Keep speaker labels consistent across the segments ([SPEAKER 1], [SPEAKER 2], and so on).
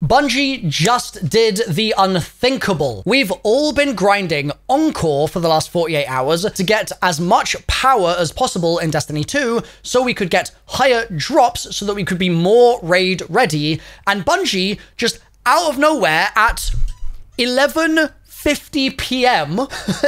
[SPEAKER 1] Bungie just did the unthinkable. We've all been grinding Encore for the last 48 hours to get as much power as possible in Destiny 2 so we could get higher drops so that we could be more raid ready. And Bungie just out of nowhere at 11:50 p.m.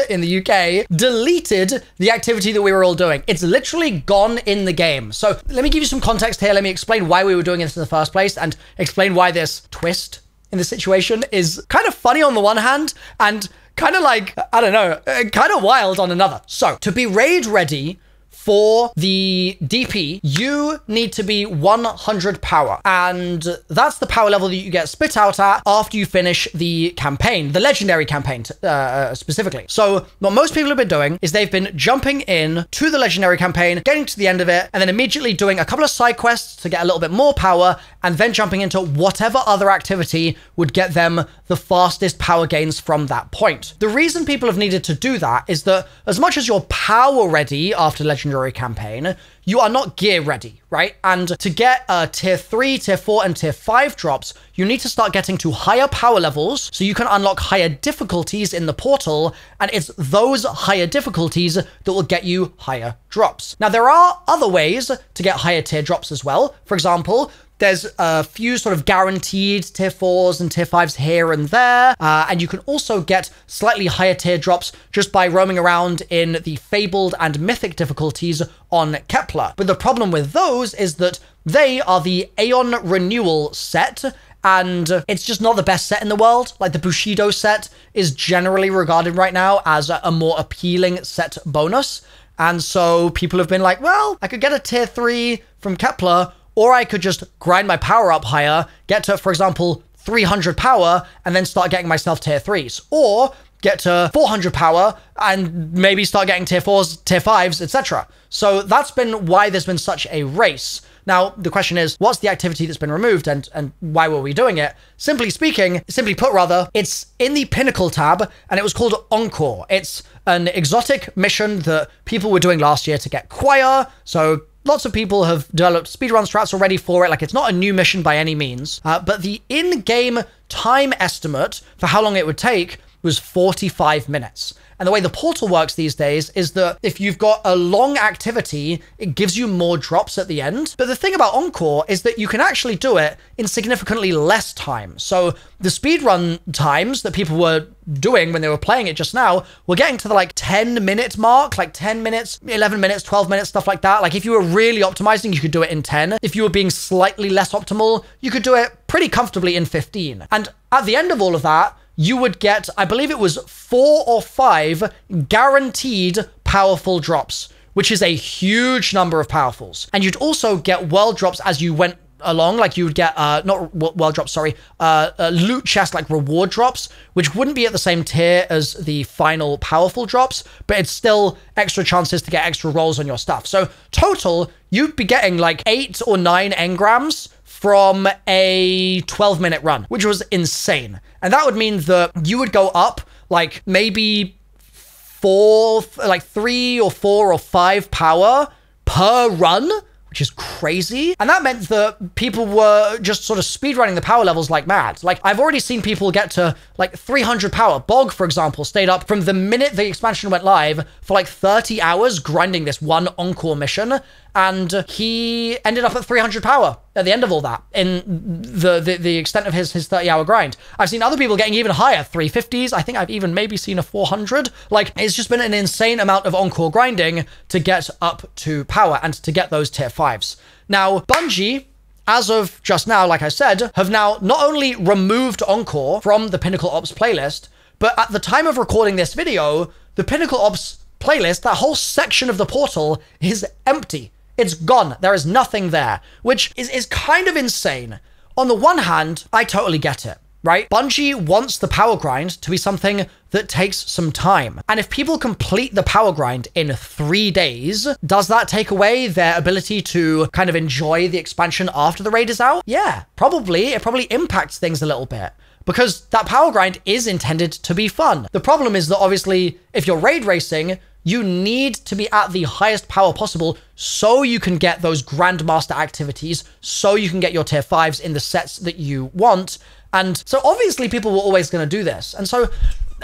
[SPEAKER 1] in the UK, deleted the activity that we were all doing. It's literally gone in the game. So let me give you some context here. Let me explain why we were doing this in the first place and explain why this twist in the situation is kind of funny on the one hand and kind of like, I don't know, kind of wild on another. So to be raid ready for the DP, you need to be 100 power. And that's the power level that you get spit out at after you finish the campaign, the legendary campaign specifically. So what most people have been doing is they've been jumping in to the legendary campaign, getting to the end of it, and then immediately doing a couple of side quests to get a little bit more power, and then jumping into whatever other activity would get them the fastest power gains from that point. The reason people have needed to do that is that as much as you're power ready after legendary campaign, you are not gear ready, right? And to get tier 3, tier 4, and tier 5 drops, you need to start getting to higher power levels so you can unlock higher difficulties in the portal, and it's those higher difficulties that will get you higher drops. Now, there are other ways to get higher tier drops as well. For example, there's a few sort of guaranteed tier 4s and tier 5s here and there. And you can also get slightly higher tier drops just by roaming around in the Fabled and Mythic difficulties on Kepler. But the problem with those is that they are the Aeon Renewal set, and it's just not the best set in the world. Like the Bushido set is generally regarded right now as a more appealing set bonus. And so people have been like, well, I could get a tier 3 from Kepler, or I could just grind my power up higher, get to, for example, 300 power, and then start getting myself tier 3s. Or get to 400 power and maybe start getting tier 4s, tier 5s, etc. So that's been why there's been such a race. Now, the question is, what's the activity that's been removed and why were we doing it? Simply put rather, it's in the Pinnacle tab and it was called Encore. It's an exotic mission that people were doing last year to get Choir. So lots of people have developed speedrun strats already for it. Like, it's not a new mission by any means, but the in-game time estimate for how long it would take was 45 minutes. And the way the portal works these days is that if you've got a long activity, it gives you more drops at the end. But the thing about Encore is that you can actually do it in significantly less time. So the speedrun times that people were doing when they were playing it just now were getting to the like 10-minute mark, like 10 minutes, 11 minutes, 12 minutes, stuff like that. Like if you were really optimizing, you could do it in 10. If you were being slightly less optimal, you could do it pretty comfortably in 15. And at the end of all of that, you would get, I believe it was 4 or 5 guaranteed powerful drops, which is a huge number of powerfuls. And you'd also get world drops as you went along. Like you would get, not world drops, sorry, loot chest, like reward drops, which wouldn't be at the same tier as the final powerful drops, but it's still extra chances to get extra rolls on your stuff. So total, you'd be getting like 8 or 9 engrams from a 12-minute run, which was insane. And that would mean that you would go up like maybe 3 or 4 or 5 power per run, which is crazy. And that meant that people were just sort of speedrunning the power levels like mad. Like, I've already seen people get to like 300 power. Bog, for example, stayed up from the minute the expansion went live for like 30 hours grinding this one Encore mission. And he ended up at 300 power at the end of all that in the extent of his 30-hour grind. I've seen other people getting even higher, 350s. I think I've even maybe seen a 400. Like, it's just been an insane amount of Encore grinding to get up to power and to get those tier 5s. Now, Bungie, as of just now, like I said, have now not only removed Encore from the Pinnacle Ops playlist, but at the time of recording this video, the Pinnacle Ops playlist, that whole section of the portal, is empty. It's gone. There is nothing there, which is kind of insane. On the one hand, I totally get it, right? Bungie wants the power grind to be something that takes some time. And if people complete the power grind in 3 days, does that take away their ability to kind of enjoy the expansion after the raid is out? Yeah, probably. It probably impacts things a little bit, because that power grind is intended to be fun. The problem is that obviously, if you're raid racing, you need to be at the highest power possible so you can get those Grandmaster activities, so you can get your tier 5s in the sets that you want. And so obviously people were always going to do this. And so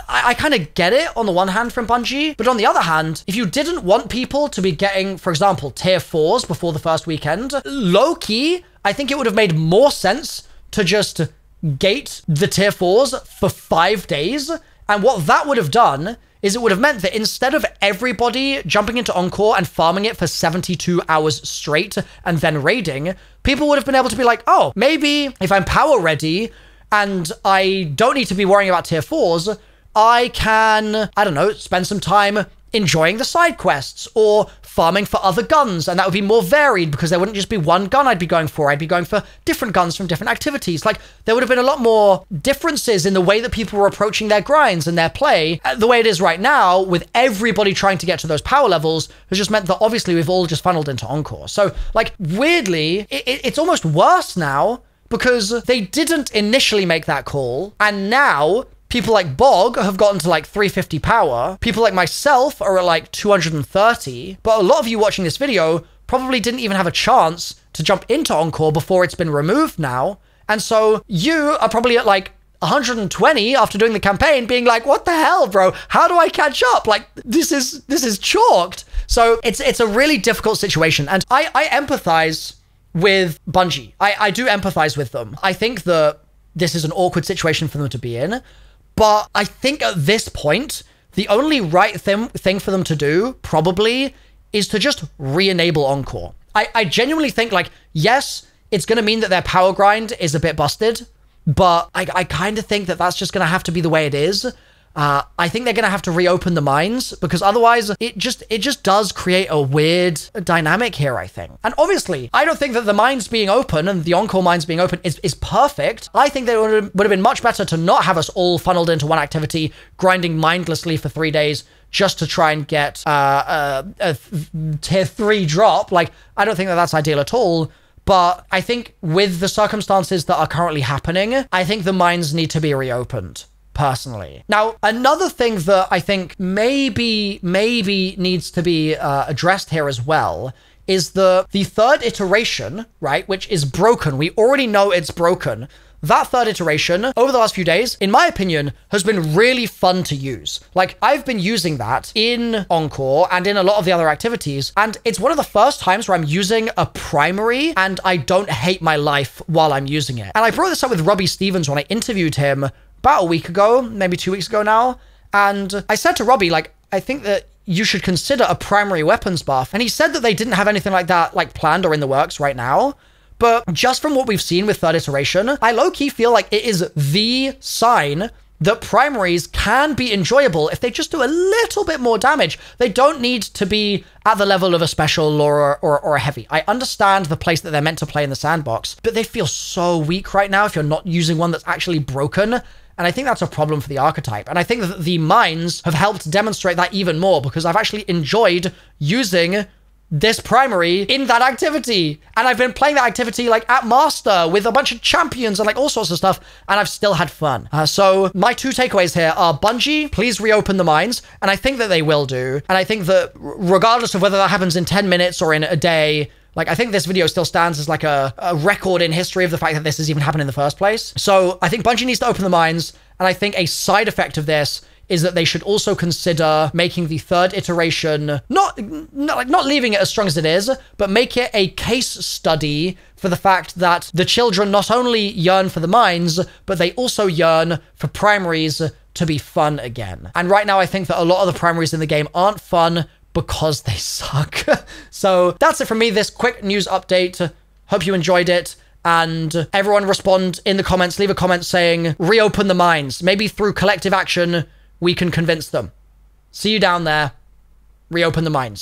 [SPEAKER 1] I kind of get it on the one hand from Bungie, but on the other hand, if you didn't want people to be getting, for example, tier 4s before the first weekend, low-key, I think it would have made more sense to just gate the tier 4s for 5 days. And what that would have done is it would have meant that instead of everybody jumping into Encore and farming it for 72 hours straight and then raiding, people would have been able to be like, oh, maybe if I'm power ready and I don't need to be worrying about tier 4s, I can, I don't know, spend some time enjoying the side quests or farming for other guns. And that would be more varied because there wouldn't just be one gun I'd be going for. I'd be going for different guns from different activities. Like, there would have been a lot more differences in the way that people were approaching their grinds and their play. The way it is right now, with everybody trying to get to those power levels, has just meant that obviously we've all just funneled into Encore. So, like, weirdly, it's almost worse now because they didn't initially make that call. And now people like Bog have gotten to like 350 power. People like myself are at like 230. But a lot of you watching this video probably didn't even have a chance to jump into Encore before it's been removed now. And so you are probably at like 120 after doing the campaign being like, what the hell, bro? How do I catch up? Like, this is chalked. So it's a really difficult situation. And I empathize with Bungie. I do empathize with them. I think that this is an awkward situation for them to be in. But I think at this point, the only right thing for them to do, probably, is to just re-enable Encore. I genuinely think, like, yes, it's going to mean that their power grind is a bit busted, but I kind of think that that's just going to have to be the way it is. I think they're going to have to reopen the mines because otherwise it just does create a weird dynamic here, I think. And obviously, I don't think that the mines being open and the Encore mines being open is perfect. I think that it would have been much better to not have us all funneled into one activity, grinding mindlessly for 3 days just to try and get a tier 3 drop. Like, I don't think that that's ideal at all. But I think with the circumstances that are currently happening, I think the mines need to be reopened. Personally. Now, another thing that I think maybe needs to be addressed here as well is the third iteration, right, which is broken. We already know it's broken. That third iteration over the last few days, in my opinion, has been really fun to use. Like, I've been using that in Encore and in a lot of the other activities, and it's one of the first times where I'm using a primary and I don't hate my life while I'm using it. And I brought this up with Robbie Stevens when I interviewed him about a week ago, maybe 2 weeks ago now. And I said to Robbie, like, I think that you should consider a primary weapons buff. And he said that they didn't have anything like that, like, planned or in the works right now. But just from what we've seen with third iteration, I low-key feel like it is the sign that primaries can be enjoyable if they just do a little bit more damage. They don't need to be at the level of a special or a heavy. I understand the place that they're meant to play in the sandbox, but they feel so weak right now if you're not using one that's actually broken. And I think that's a problem for the archetype. And I think that the mines have helped demonstrate that even more because I've actually enjoyed using this primary in that activity. And I've been playing that activity like at Master with a bunch of champions and like all sorts of stuff. And I've still had fun. So my 2 takeaways here are Bungie, please reopen the mines. And I think that they will do. And I think that regardless of whether that happens in 10 minutes or in a day, like, I think this video still stands as like a record in history of the fact that this has even happened in the first place. So I think Bungie needs to open the mines. And I think a side effect of this is that they should also consider making the third iteration, not leaving it as strong as it is, but make it a case study for the fact that the children not only yearn for the mines, but they also yearn for primaries to be fun again. And right now, I think that a lot of the primaries in the game aren't fun because they suck. So that's it from me, this quick news update. Hope you enjoyed it. And everyone respond in the comments, leave a comment saying, reopen the mines. Maybe through collective action, we can convince them. See you down there. Reopen the mines.